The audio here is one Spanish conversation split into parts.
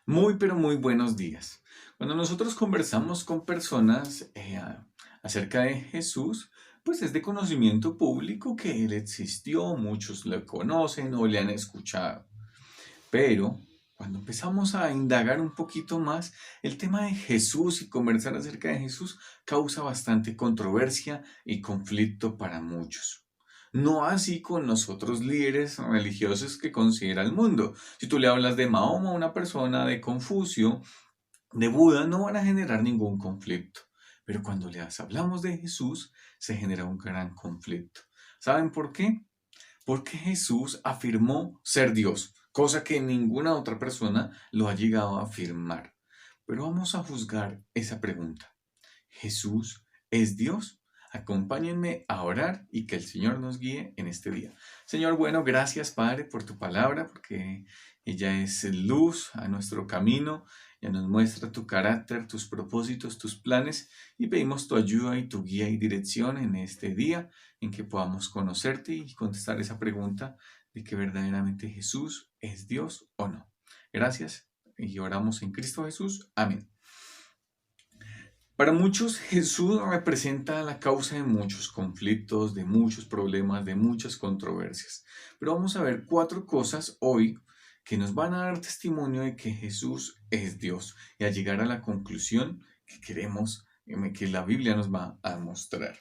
Muy, pero muy buenos días. Cuando nosotros conversamos con personas acerca de Jesús, pues es de conocimiento público que Él existió, muchos lo conocen o le han escuchado. Pero cuando empezamos a indagar un poquito más, el tema de Jesús y conversar acerca de Jesús causa bastante controversia y conflicto para muchos. No así con los otros líderes religiosos que considera el mundo. Si tú le hablas de Mahoma a una persona, de Confucio, de Buda, no van a generar ningún conflicto. Pero cuando les hablamos de Jesús, se genera un gran conflicto. ¿Saben por qué? Porque Jesús afirmó ser Dios, cosa que ninguna otra persona lo ha llegado a afirmar. Pero vamos a juzgar esa pregunta. ¿Jesús es Dios? Acompáñenme a orar y que el Señor nos guíe en este día. Señor, bueno, gracias Padre por tu palabra, porque ella es luz a nuestro camino, ya nos muestra tu carácter, tus propósitos, tus planes y pedimos tu ayuda y tu guía y dirección en este día en que podamos conocerte y contestar esa pregunta de que verdaderamente Jesús es Dios o no. Gracias y oramos en Cristo Jesús. Amén. Para muchos, Jesús representa la causa de muchos conflictos, de muchos problemas, de muchas controversias. Pero vamos a ver cuatro cosas hoy que nos van a dar testimonio de que Jesús es Dios y a llegar a la conclusión que queremos, que la Biblia nos va a mostrar.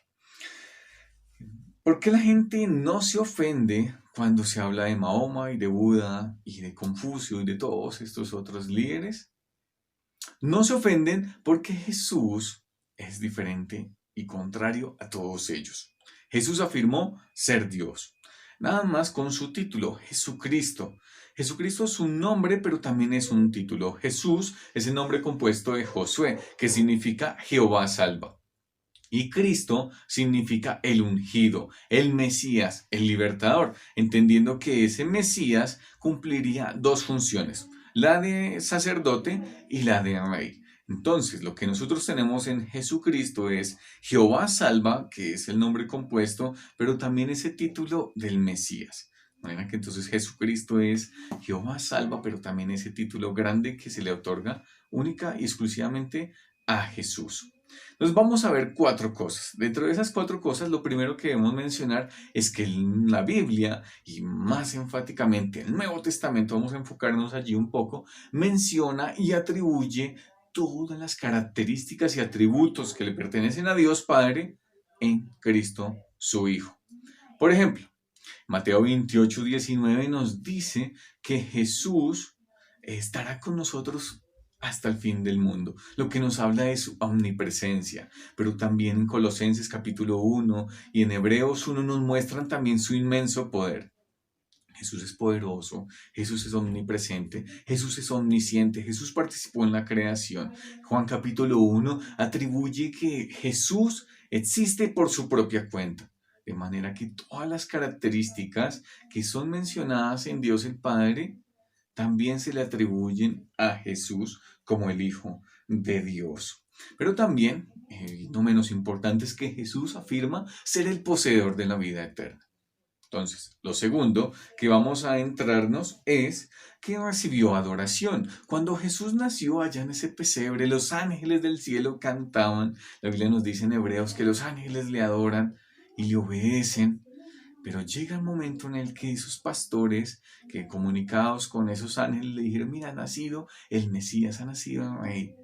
¿Por qué la gente no se ofende cuando se habla de Mahoma y de Buda y de Confucio y de todos estos otros líderes? No se ofenden porque Jesús es diferente y contrario a todos ellos. Jesús afirmó ser Dios. Nada más con su título, Jesucristo. Jesucristo es un nombre, pero también es un título. Jesús es el nombre compuesto de Josué, que significa Jehová salva. Y Cristo significa el ungido, el Mesías, el libertador, entendiendo que ese Mesías cumpliría dos funciones, la de sacerdote y la de rey. Entonces, lo que nosotros tenemos en Jesucristo es Jehová salva, que es el nombre compuesto, pero también ese título del Mesías. De manera que entonces Jesucristo es Jehová salva, pero también ese título grande que se le otorga única y exclusivamente a Jesús. Entonces vamos a ver cuatro cosas. Dentro de esas cuatro cosas, lo primero que debemos mencionar es que la Biblia, y más enfáticamente el Nuevo Testamento, vamos a enfocarnos allí un poco, menciona y atribuye todas las características y atributos que le pertenecen a Dios Padre en Cristo su Hijo. Por ejemplo, Mateo 28:19 nos dice que Jesús estará con nosotros hasta el fin del mundo, lo que nos habla de su omnipresencia, pero también en Colosenses capítulo 1 y en Hebreos 1 nos muestran también su inmenso poder. Jesús es poderoso, Jesús es omnipresente, Jesús es omnisciente, Jesús participó en la creación. Juan capítulo 1 atribuye que Jesús existe por su propia cuenta. De manera que todas las características que son mencionadas en Dios el Padre también se le atribuyen a Jesús como el Hijo de Dios. Pero también, no menos importante, es que Jesús afirma ser el poseedor de la vida eterna. Entonces, lo segundo que vamos a entrarnos es que recibió adoración. Cuando Jesús nació allá en ese pesebre, los ángeles del cielo cantaban. La Biblia nos dice en Hebreos que los ángeles le adoran y le obedecen. Pero llega el momento en el que esos pastores, que comunicados con esos ángeles, le dijeron, mira, ha nacido el Mesías, ha nacido el Rey.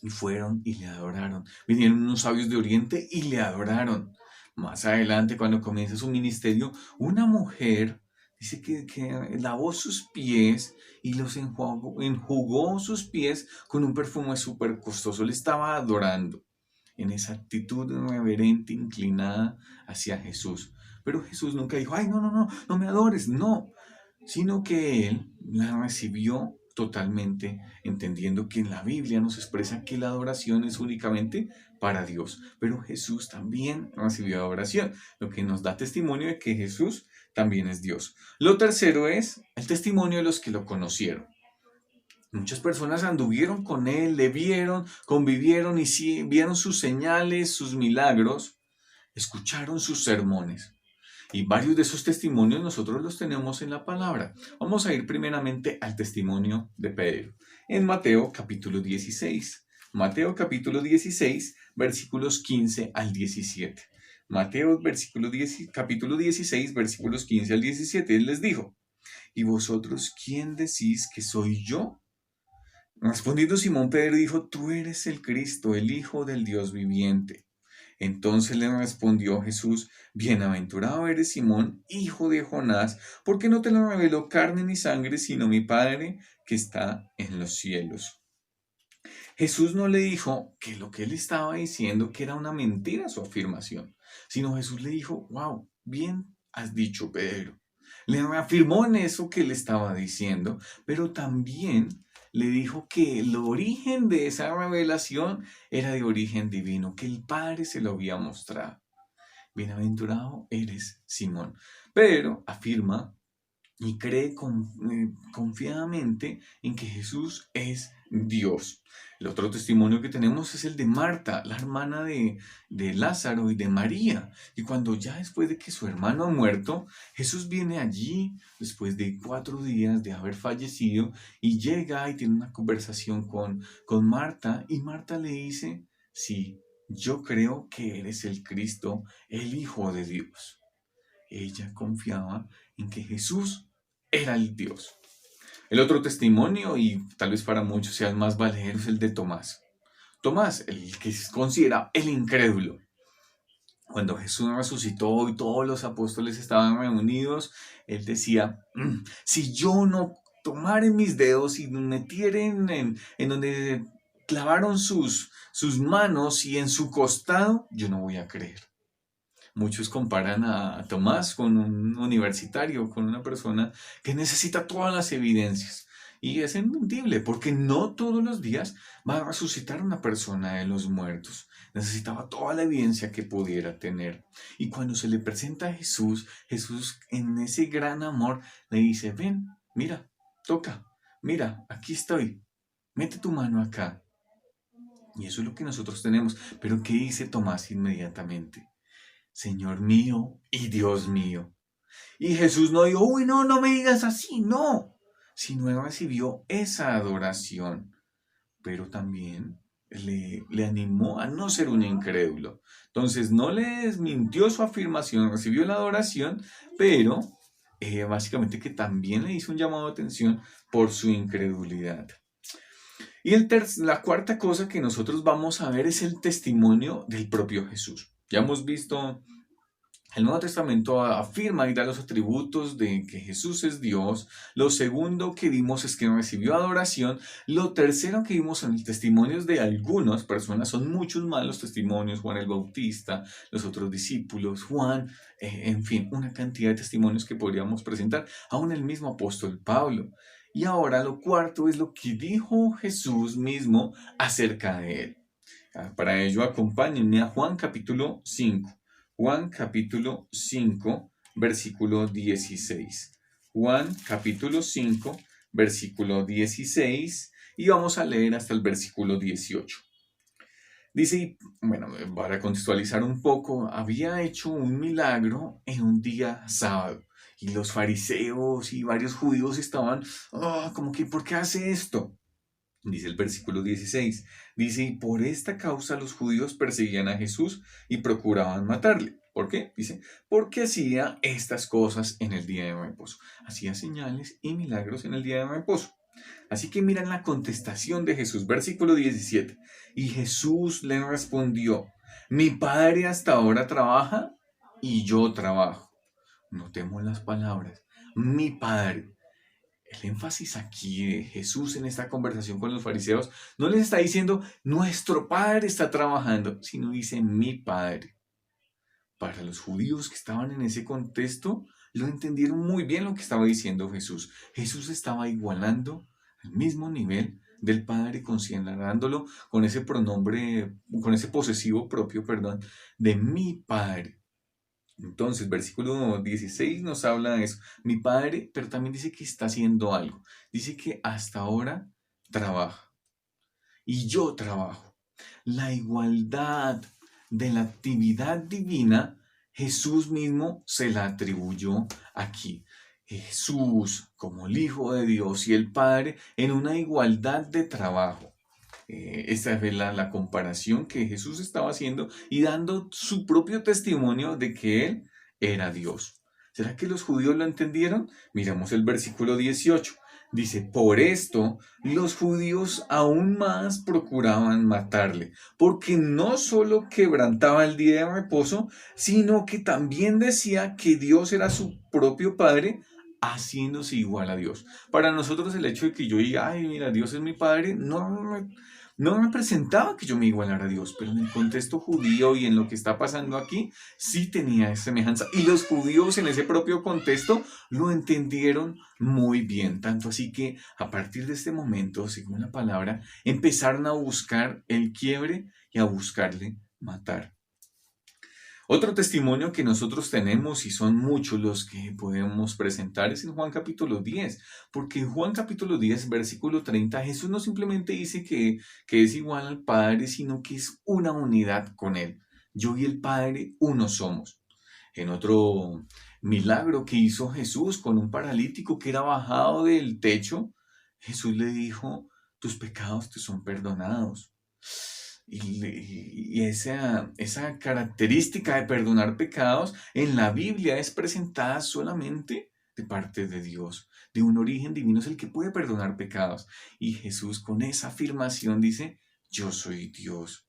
Y fueron y le adoraron. Vinieron unos sabios de Oriente y le adoraron. Más adelante, cuando comienza su ministerio, una mujer dice que lavó sus pies y los enjugó sus pies con un perfume súper costoso. Le estaba adorando en esa actitud reverente, inclinada hacia Jesús. Pero Jesús nunca dijo, ay, no, no, no, no me adores, no, sino que él la recibió totalmente, entendiendo que en la Biblia nos expresa que la adoración es únicamente para Dios, pero Jesús también recibió adoración, lo que nos da testimonio de que Jesús también es Dios. Lo tercero es el testimonio de los que lo conocieron. Muchas personas anduvieron con él, le vieron, convivieron y sí, vieron sus señales, sus milagros, escucharon sus sermones. Y varios de esos testimonios nosotros los tenemos en la palabra. Vamos a ir primeramente al testimonio de Pedro. En Mateo capítulo 16. Mateo capítulo 16, versículos 15 al 17. Mateo capítulo 16, versículos 15 al 17. Él les dijo: ¿Y vosotros quién decís que soy yo? Respondiendo Simón Pedro dijo: Tú eres el Cristo, el Hijo del Dios viviente. Entonces le respondió Jesús: Bienaventurado eres Simón, hijo de Jonás, porque no te lo reveló carne ni sangre, sino mi Padre que está en los cielos. Jesús no le dijo que lo que él estaba diciendo que era una mentira su afirmación, sino Jesús le dijo: Wow, bien has dicho, Pedro. Le afirmó en eso que él estaba diciendo, pero también le dijo que el origen de esa revelación era de origen divino, que el Padre se lo había mostrado. Bienaventurado eres Simón. Pedro afirma y cree confiadamente en que Jesús es Dios. El otro testimonio que tenemos es el de Marta, la hermana de Lázaro y de María. Y cuando ya después de que su hermano ha muerto, Jesús viene allí después de 4 días de haber fallecido y llega y tiene una conversación con Marta, y Marta le dice: sí, yo creo que eres el Cristo, el Hijo de Dios. Ella confiaba en que Jesús era el Dios. El otro testimonio, y tal vez para muchos sea el más valedero, es el de Tomás. Tomás, el que se considera el incrédulo. Cuando Jesús resucitó y todos los apóstoles estaban reunidos, él decía: si yo no tomara mis dedos y me metiera en donde clavaron sus manos y en su costado, yo no voy a creer. Muchos comparan a Tomás con un universitario, con una persona que necesita todas las evidencias. Y es entendible, porque no todos los días va a resucitar una persona de los muertos. Necesitaba toda la evidencia que pudiera tener. Y cuando se le presenta a Jesús, Jesús en ese gran amor le dice: ven, mira, toca, mira, aquí estoy, mete tu mano acá. Y eso es lo que nosotros tenemos. Pero ¿qué dice Tomás inmediatamente? Señor mío y Dios mío. Y Jesús no dijo: uy, no, no me digas así, no. Sino él recibió esa adoración, pero también le animó a no ser un incrédulo. Entonces no le desmintió su afirmación, recibió la adoración, pero básicamente que también le hizo un llamado de atención por su incredulidad. Y la cuarta cosa que nosotros vamos a ver es el testimonio del propio Jesús. Ya hemos visto, el Nuevo Testamento afirma y da los atributos de que Jesús es Dios. Lo segundo que vimos es que recibió adoración. Lo tercero que vimos en los testimonios de algunas personas, son muchos más los testimonios: Juan el Bautista, los otros discípulos, Juan, en fin, una cantidad de testimonios que podríamos presentar, aún el mismo apóstol Pablo. Y ahora lo cuarto es lo que dijo Jesús mismo acerca de él. Para ello acompáñenme a Juan capítulo 5. Juan capítulo 5, versículo 16. Juan capítulo 5, versículo 16, y vamos a leer hasta el versículo 18. Dice, bueno, para contextualizar un poco, había hecho un milagro en un día sábado. Y los fariseos y varios judíos estaban como que: ¿por qué hace esto? Dice el versículo 16, dice: y por esta causa los judíos perseguían a Jesús y procuraban matarle. ¿Por qué? Dice: porque hacía estas cosas en el día de reposo. Hacía señales y milagros en el día de reposo. Así que miran la contestación de Jesús, versículo 17. Y Jesús le respondió: mi Padre hasta ahora trabaja y yo trabajo. Notemos las palabras: mi Padre. El énfasis aquí de Jesús en esta conversación con los fariseos no les está diciendo nuestro Padre está trabajando, sino dice mi Padre. Para los judíos que estaban en ese contexto, lo entendieron muy bien lo que estaba diciendo Jesús. Jesús estaba igualando al mismo nivel del Padre, considerándolo con ese pronombre, con ese posesivo propio, de mi Padre. Entonces, versículo 16 nos habla de eso. Mi Padre, pero también dice que está haciendo algo. Dice que hasta ahora trabaja. Y yo trabajo. La igualdad de la actividad divina Jesús mismo se la atribuyó aquí. Jesús, como el Hijo de Dios y el Padre, en una igualdad de trabajo. Esta es la comparación que Jesús estaba haciendo y dando su propio testimonio de que Él era Dios. ¿Será que los judíos lo entendieron? Miramos el versículo 18. Dice, por esto los judíos aún más procuraban matarle, porque no solo quebrantaba el día de reposo, sino que también decía que Dios era su propio Padre, haciéndose igual a Dios. Para nosotros el hecho de que yo diga, ay, mira, Dios es mi Padre, no representaba que yo me igualara a Dios, pero en el contexto judío y en lo que está pasando aquí, sí tenía semejanza. Y los judíos en ese propio contexto lo entendieron muy bien. Tanto así que a partir de este momento, según la palabra, empezaron a buscar el quiebre y a buscarle matar. Otro testimonio que nosotros tenemos, y son muchos los que podemos presentar, es en Juan capítulo 10, porque en Juan capítulo 10, versículo 30, Jesús no simplemente dice que es igual al Padre, sino que es una unidad con Él. Yo y el Padre uno somos. En otro milagro que hizo Jesús con un paralítico que era bajado del techo, Jesús le dijo, tus pecados te son perdonados. Y esa característica de perdonar pecados en la Biblia es presentada solamente de parte de Dios, de un origen divino, es el que puede perdonar pecados. Y Jesús con esa afirmación dice, yo soy Dios.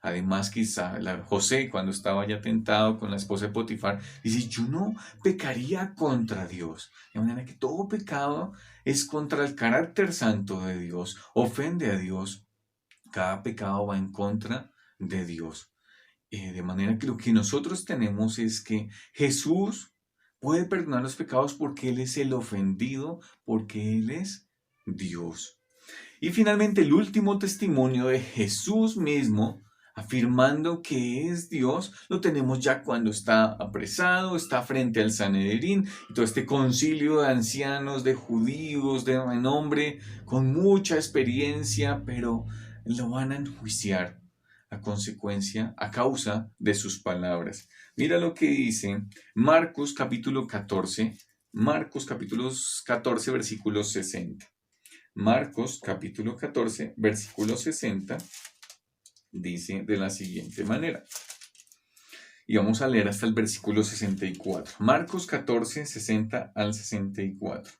Además, quizá José, cuando estaba ya tentado con la esposa de Potifar, dice, yo no pecaría contra Dios. De manera que todo pecado es contra el carácter santo de Dios, ofende a Dios. Cada pecado va en contra de Dios. De manera que lo que nosotros tenemos es que Jesús puede perdonar los pecados porque Él es el ofendido, porque Él es Dios. Y finalmente el último testimonio de Jesús mismo, afirmando que es Dios, lo tenemos ya cuando está apresado, está frente al Sanedrín, y todo este concilio de ancianos, de judíos, de renombre, con mucha experiencia, pero lo van a enjuiciar a consecuencia, a causa de sus palabras. Mira lo que dice Marcos capítulo 14, Marcos capítulo 14, versículo 60. Marcos capítulo 14, versículo 60, dice de la siguiente manera. Y vamos a leer hasta el versículo 64. Marcos 14, 60 al 64.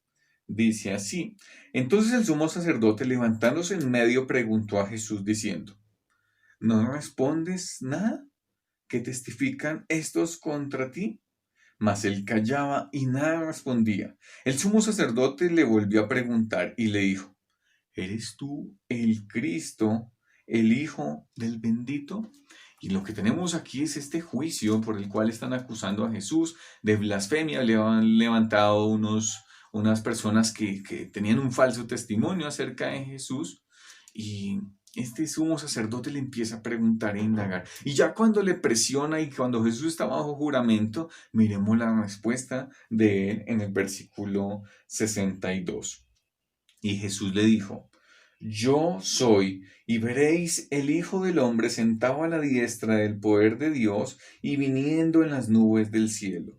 Dice así, entonces el sumo sacerdote levantándose en medio preguntó a Jesús diciendo, ¿no respondes nada? ¿Qué testifican estos contra ti? Mas él callaba y nada respondía. El sumo sacerdote le volvió a preguntar y le dijo, ¿eres tú el Cristo, el Hijo del bendito? Y lo que tenemos aquí es este juicio por el cual están acusando a Jesús de blasfemia. Le han levantado unas personas que tenían un falso testimonio acerca de Jesús. Y este sumo sacerdote le empieza a preguntar e indagar. Y ya cuando le presiona y cuando Jesús está bajo juramento, miremos la respuesta de él en el versículo 62. Y Jesús le dijo, yo soy, y veréis el Hijo del Hombre sentado a la diestra del poder de Dios y viniendo en las nubes del cielo.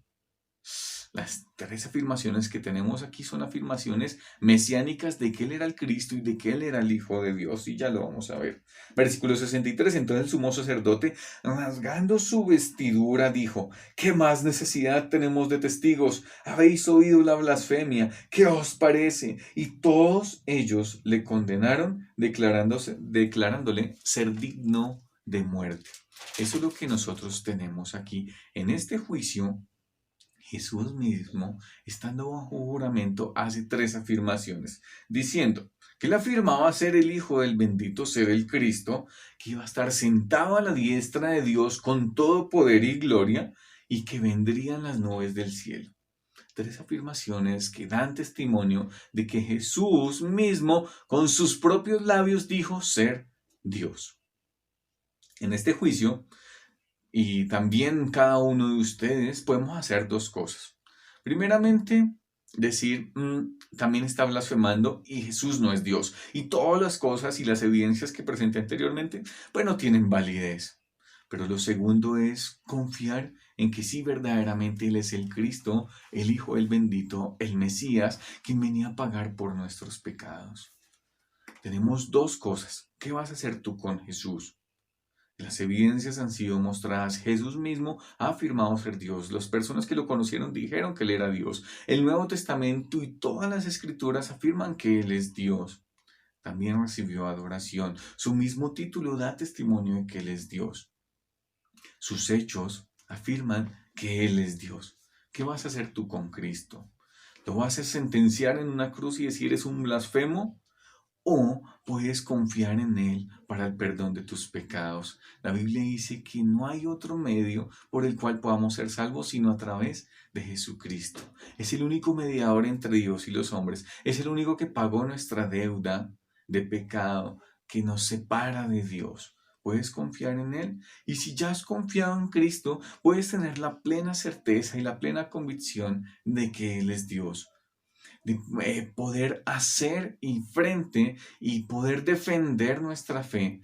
Las tres afirmaciones que tenemos aquí son afirmaciones mesiánicas de que Él era el Cristo y de que Él era el Hijo de Dios, y ya lo vamos a ver. Versículo 63, entonces el sumo sacerdote, rasgando su vestidura, dijo, ¿qué más necesidad tenemos de testigos? Habéis oído la blasfemia, ¿qué os parece? Y todos ellos le condenaron, declarándole ser digno de muerte. Eso es lo que nosotros tenemos aquí en este juicio. Jesús mismo, estando bajo juramento, hace tres afirmaciones, diciendo que él afirmaba ser el Hijo del bendito, ser el Cristo, que iba a estar sentado a la diestra de Dios con todo poder y gloria, y que vendrían las nubes del cielo. Tres afirmaciones que dan testimonio de que Jesús mismo, con sus propios labios, dijo ser Dios. En este juicio, y también cada uno de ustedes podemos hacer dos cosas. Primeramente, decir, también está blasfemando y Jesús no es Dios. Y todas las cosas y las evidencias que presenté anteriormente, pues no tienen validez. Pero lo segundo es confiar en que sí verdaderamente Él es el Cristo, el Hijo del bendito, el Mesías, quien venía a pagar por nuestros pecados. Tenemos dos cosas. ¿Qué vas a hacer tú con Jesús? Las evidencias han sido mostradas. Jesús mismo ha afirmado ser Dios. Las personas que lo conocieron dijeron que Él era Dios. El Nuevo Testamento y todas las Escrituras afirman que Él es Dios. También recibió adoración. Su mismo título da testimonio de que Él es Dios. Sus hechos afirman que Él es Dios. ¿Qué vas a hacer tú con Cristo? ¿Lo vas a sentenciar en una cruz y decir es un blasfemo? ¿O puedes confiar en Él para el perdón de tus pecados? La Biblia dice que no hay otro medio por el cual podamos ser salvos sino a través de Jesucristo. Es el único mediador entre Dios y los hombres. Es el único que pagó nuestra deuda de pecado que nos separa de Dios. ¿Puedes confiar en Él? Y si ya has confiado en Cristo, puedes tener la plena certeza y la plena convicción de que Él es Dios, de poder hacer y frente y poder defender nuestra fe,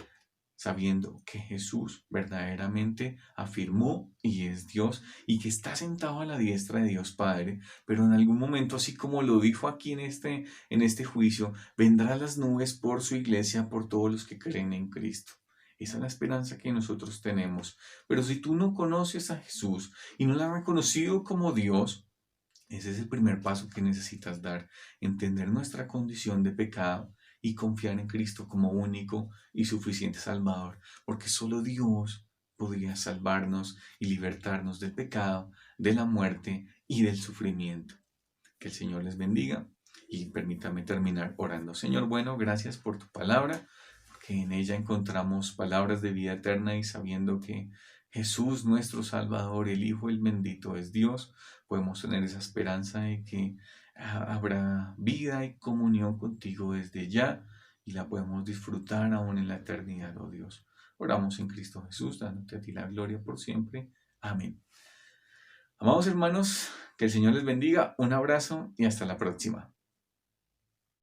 sabiendo que Jesús verdaderamente afirmó y es Dios y que está sentado a la diestra de Dios Padre, pero en algún momento, así como lo dijo aquí en este juicio, vendrá a las nubes por su iglesia, por todos los que creen en Cristo. Esa es la esperanza que nosotros tenemos. Pero si tú no conoces a Jesús y no lo has reconocido como Dios, ese es el primer paso que necesitas dar, entender nuestra condición de pecado y confiar en Cristo como único y suficiente Salvador, porque solo Dios podría salvarnos y libertarnos del pecado, de la muerte y del sufrimiento. Que el Señor les bendiga y permítame terminar orando. Señor bueno, gracias por tu palabra, porque en ella encontramos palabras de vida eterna y sabiendo que Jesús, nuestro Salvador, el Hijo, el bendito, es Dios, podemos tener esa esperanza de que habrá vida y comunión contigo desde ya y la podemos disfrutar aún en la eternidad, oh Dios. Oramos en Cristo Jesús, dándote a ti la gloria por siempre. Amén. Amados hermanos, que el Señor les bendiga, un abrazo y hasta la próxima.